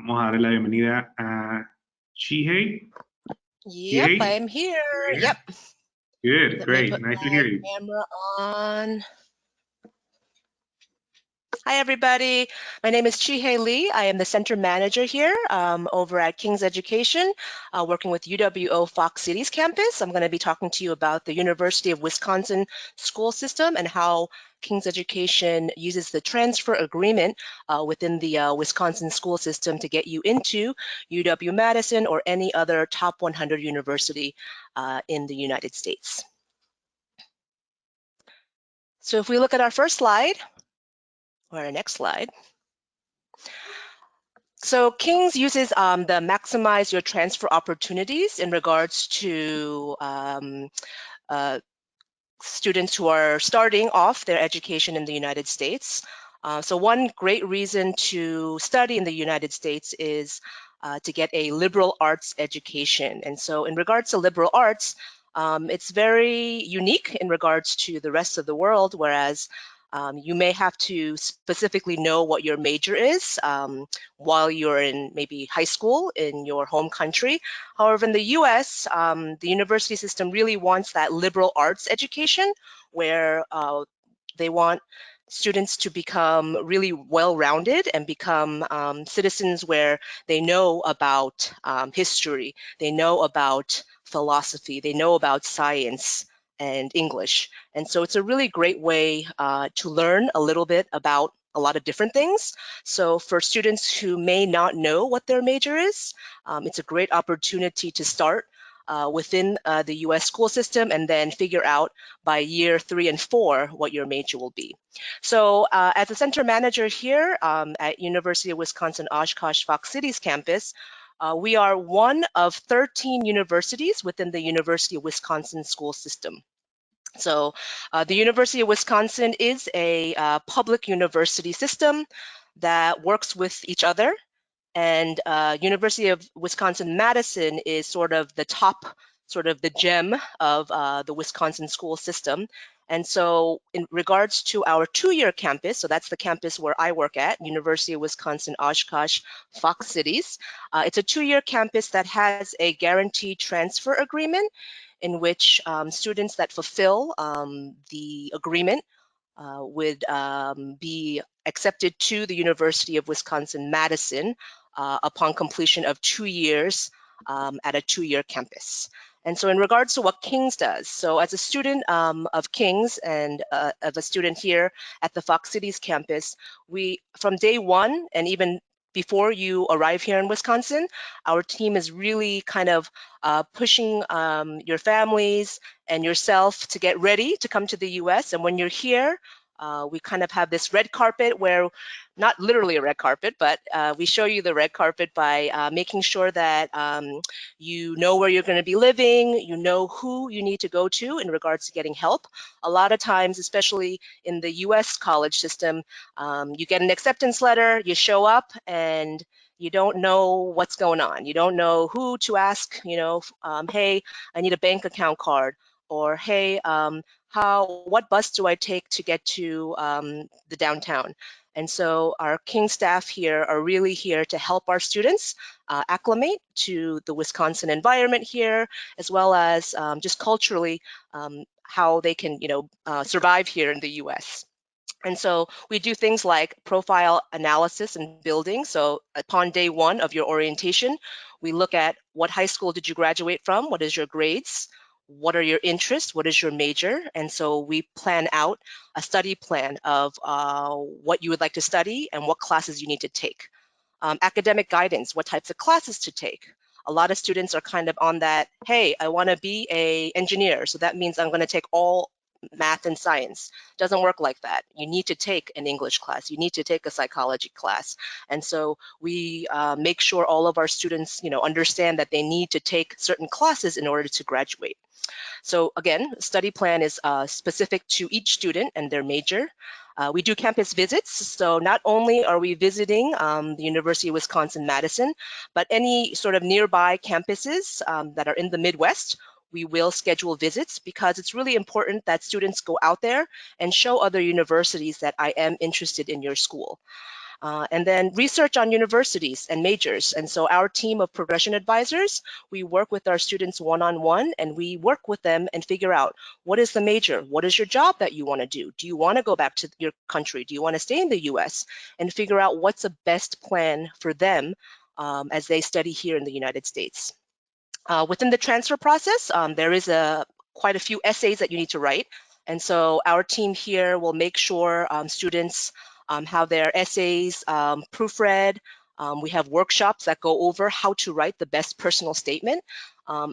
Vamos a darle la bienvenida a Chihae. Yep, Chihae? I'm here. Yep. Good, Let great. me put Nice to my hear you. camera on. Hi, everybody. My name is Chihae Lee. I am the center manager here over at King's Education, working with UWO Fox Cities campus. I'm going to be talking to you about the University of Wisconsin school system and how King's Education uses the transfer agreement within the Wisconsin school system to get you into UW-Madison or any other top 100 university in the United States. So if we look at our first slide, or our next slide. So King's uses the maximize your transfer opportunities in regards to students who are starting off their education in the United States. So one great reason to study in the United States is to get a liberal arts education. And so in regards to liberal arts, it's very unique in regards to the rest of the world, whereas you may have to specifically know what your major is while you're in maybe high school in your home country. However, in the US, the university system really wants that liberal arts education where they want students to become really well-rounded and become citizens where they know about history, they know about philosophy, they know about science and English. And so it's a really great way to learn a little bit about a lot of different things. So for students who may not know what their major is, it's a great opportunity to start within the US school system and then figure out by year 3 and 4 what your major will be. So as a center manager here at University of Wisconsin Oshkosh Fox Cities campus, we are one of 13 universities within the University of Wisconsin school system. So the University of Wisconsin is a public university system that works with each other. And University of Wisconsin-Madison is sort of the top, sort of the gem of the Wisconsin school system. And so in regards to our 2-year campus, so that's the campus where I work at, University of Wisconsin Oshkosh Fox Cities, it's a 2-year campus that has a guaranteed transfer agreement in which students that fulfill the agreement would be accepted to the University of Wisconsin-Madison upon completion of 2 years at a 2-year campus. And so in regards to what King's does, so as a student of King's and of a student here at the Fox Cities campus, we, from day one and even before you arrive here in Wisconsin, our team is really kind of pushing your families and yourself to get ready to come to the US. And when you're here, we kind of have this red carpet where, not literally a red carpet, but we show you the red carpet by making sure that you know where you're going to be living, you know who you need to go to in regards to getting help. A lot of times, especially in the US college system, you get an acceptance letter, you show up, and you don't know what's going on. You don't know who to ask, you know, hey, I need a bank account card, or hey, what bus do I take to get to the downtown? And so our King staff here are really here to help our students acclimate to the Wisconsin environment here, as well as just culturally how they can, you know, survive here in the US. And so we do things like profile analysis and building. So upon day 1 of your orientation, we look at what high school did you graduate from? What is your grades? What are your interests? What is your major? And so we plan out a study plan of what you would like to study and what classes you need to take. Academic guidance, what types of classes to take. A lot of students are kind of on that, hey, I want to be an engineer, so that means I'm going to take all math and science. Doesn't work like that. You need to take an English class. You need to take a psychology class. And so we make sure all of our students, you know, understand that they need to take certain classes in order to graduate. So again, study plan is specific to each student and their major. We do campus visits, so not only are we visiting the University of Wisconsin-Madison, but any sort of nearby campuses that are in the Midwest, we will schedule visits because it's really important that students go out there and show other universities that I am interested in your school. And then research on universities and majors. And so our team of progression advisors, we work with our students one-on-one, and we work with them and figure out what is the major, what is your job that you want to do? Do you want to go back to your country? Do you want to stay in the US? And figure out what's the best plan for them as they study here in the United States. Within the transfer process, there is quite a few essays that you need to write. And so our team here will make sure students have their essays proofread. We have workshops that go over how to write the best personal statement.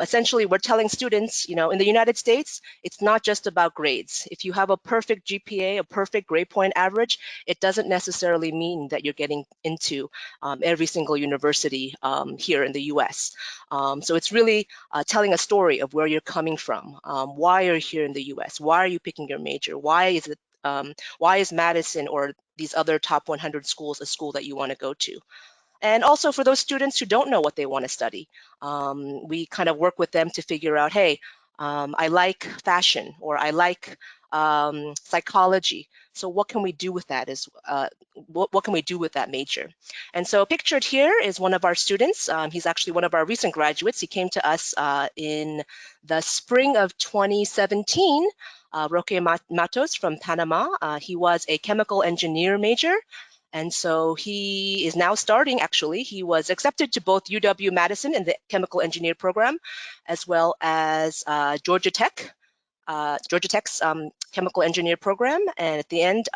Essentially, we're telling students, in the United States, it's not just about grades. If you have a perfect GPA, a perfect grade point average, it doesn't necessarily mean that you're getting into every single university here in the US. So it's really telling a story of where you're coming from, why you're here in the US, why are you picking your major, why is Madison or these other top 100 schools a school that you want to go to. And also for those students who don't know what they want to study, we kind of work with them to figure out, hey, I like fashion, or I like psychology. So what can we do with that? What can we do with that major? And so pictured here is one of our students. He's actually one of our recent graduates. He came to us in the spring of 2017. Roque Matos from Panama. He was a chemical engineer major. And so he is now starting, actually. He was accepted to both UW-Madison in the chemical engineer program, as well as Georgia Tech's chemical engineer program. And at the end,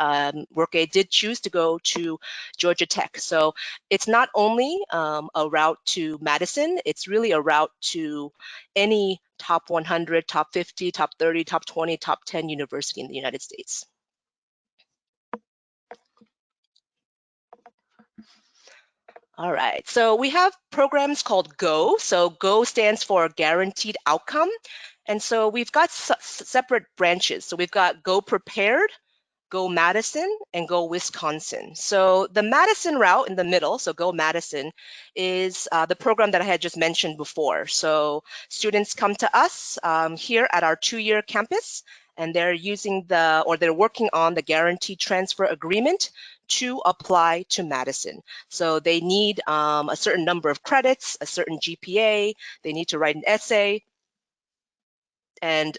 Roque did choose to go to Georgia Tech. So it's not only a route to Madison, it's really a route to any top 100, top 50, top 30, top 20, top 10 university in the United States. All right, so we have programs called GO. So GO stands for Guaranteed Outcome. And so we've got separate branches. So we've got Go Prepared, Go Madison, and Go Wisconsin. So the Madison route in the middle, so Go Madison, is the program that I had just mentioned before. So students come to us here at our 2-year campus, and they're they're working on the Guaranteed Transfer Agreement to apply to Madison. So they need a certain number of credits, a certain GPA, they need to write an essay, and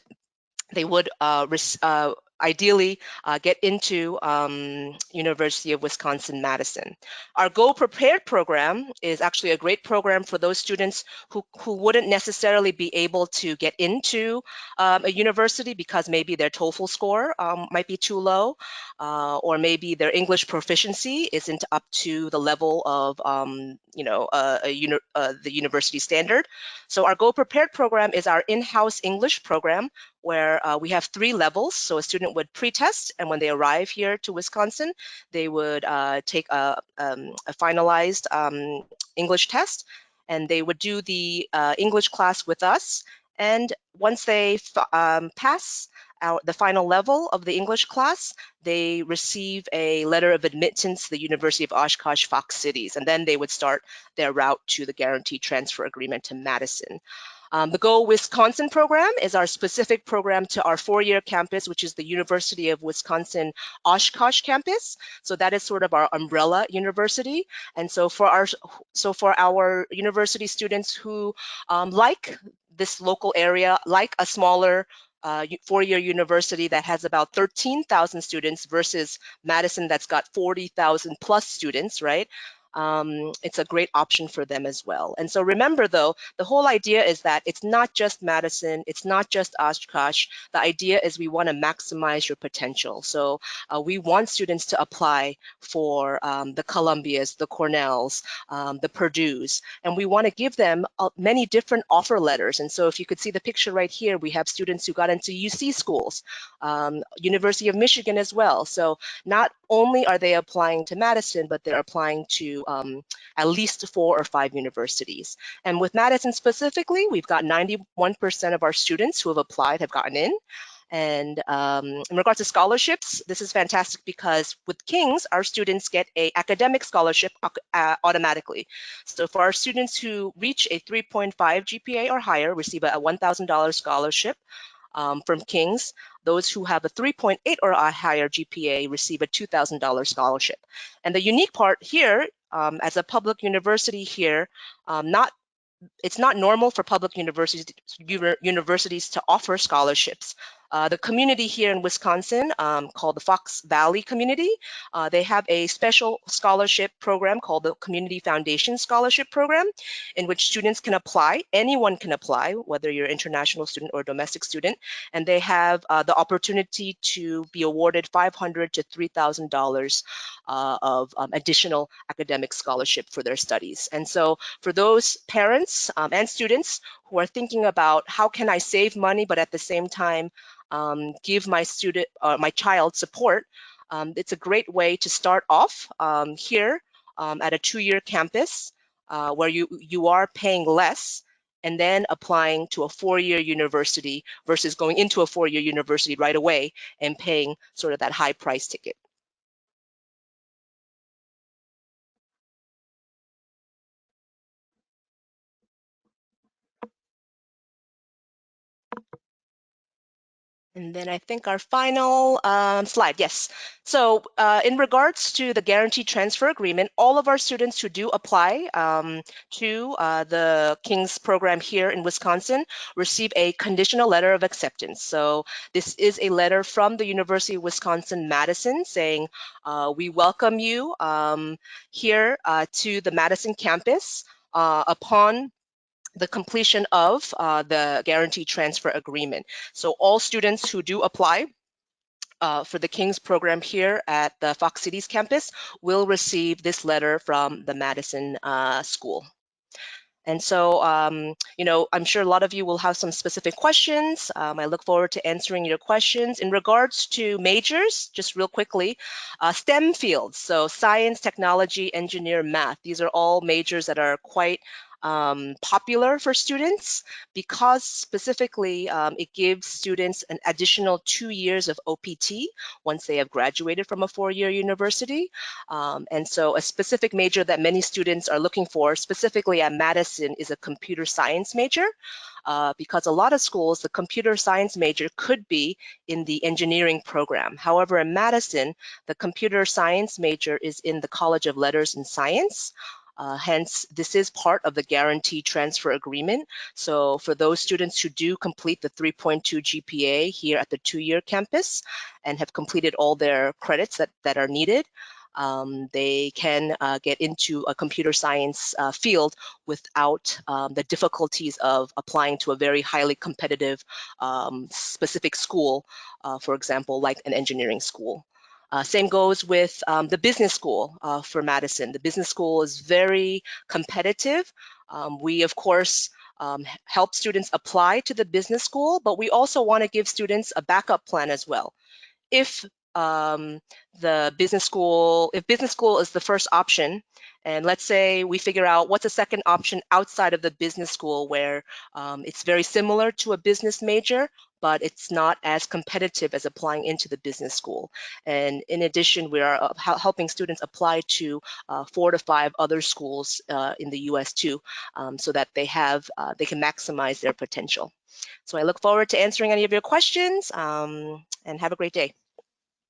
they would ideally get into University of Wisconsin-Madison. Our Go Prepared program is actually a great program for those students who wouldn't necessarily be able to get into a university because maybe their TOEFL score might be too low, or maybe their English proficiency isn't up to the level of the university standard. So our Go Prepared program is our in-house English program where we have 3 levels. So a student would pre-test, and when they arrive here to Wisconsin, they would take a finalized English test, and they would do the English class with us. And once they pass the final level of the English class, they receive a letter of admittance to the University of Oshkosh Fox Cities, and then they would start their route to the Guaranteed Transfer Agreement to Madison. The GoWisconsin program is our specific program to our 4-year campus, which is the University of Wisconsin Oshkosh campus. So that is sort of our umbrella university. And so for our university students who like this local area, like a smaller 4-year university that has about 13,000 students versus Madison that's got 40,000 plus students, right? It's a great option for them as well. And so remember, though, the whole idea is that it's not just Madison, it's not just Oshkosh. The idea is we want to maximize your potential. So we want students to apply for the Columbias, the Cornells, the Purdues, and we want to give them many different offer letters. And so if you could see the picture right here, we have students who got into UC schools, University of Michigan as well. So not only are they applying to Madison, but they're applying to at least 4 or 5 universities. And with Madison specifically, we've got 91% of our students who have applied have gotten in. And in regards to scholarships, this is fantastic because with King's, our students get an academic scholarship automatically. So for our students who reach a 3.5 GPA or higher, receive a $1,000 scholarship. from King's. Those who have a 3.8 or a higher GPA receive a $2,000 scholarship. And the unique part here, as a public university here, it's not normal for public universities to offer scholarships. The community here in Wisconsin, called the Fox Valley community, they have a special scholarship program called the Community Foundation Scholarship Program, in which students can apply. Anyone can apply, whether you're an international student or a domestic student, and they have the opportunity to be awarded $500 to $3,000 of additional academic scholarship for their studies. And so for those parents and students who are thinking about how can I save money, but at the same time give my child support, it's a great way to start off here at a 2-year campus where you are paying less and then applying to a 4-year university versus going into a 4-year university right away and paying sort of that high price ticket. And then I think our final slide, yes. So in regards to the guaranteed transfer agreement, all of our students who do apply to the King's program here in Wisconsin receive a conditional letter of acceptance. So this is a letter from the University of Wisconsin-Madison saying, we welcome you here to the Madison campus upon the completion of the guaranteed transfer agreement. So all students who do apply for the King's program here at the Fox Cities campus will receive this letter from the Madison school. And so, I'm sure a lot of you will have some specific questions. I look forward to answering your questions. In regards to majors, just real quickly, STEM fields, so science, technology, engineer, math, these are all majors that are quite popular for students because specifically it gives students an additional 2 years of OPT once they have graduated from a 4-year university. And so a specific major that many students are looking for, specifically at Madison, is a computer science major. Because a lot of schools, the computer science major could be in the engineering program. However, in Madison, the computer science major is in the College of Letters and Science. Hence, this is part of the guaranteed transfer agreement. So for those students who do complete the 3.2 GPA here at the 2-year campus and have completed all their credits that are needed, they can get into a computer science field without the difficulties of applying to a very highly competitive specific school, for example, like an engineering school. Same goes with the business school for Madison. The business school is very competitive. We, of course, help students apply to the business school, but we also want to give students a backup plan as well. If business school is the first option, and let's say we figure out what's a second option outside of the business school where it's very similar to a business major, but it's not as competitive as applying into the business school. And in addition, we are helping students apply to 4 to 5 other schools in the US too, so that they can maximize their potential. So I look forward to answering any of your questions, and have a great day.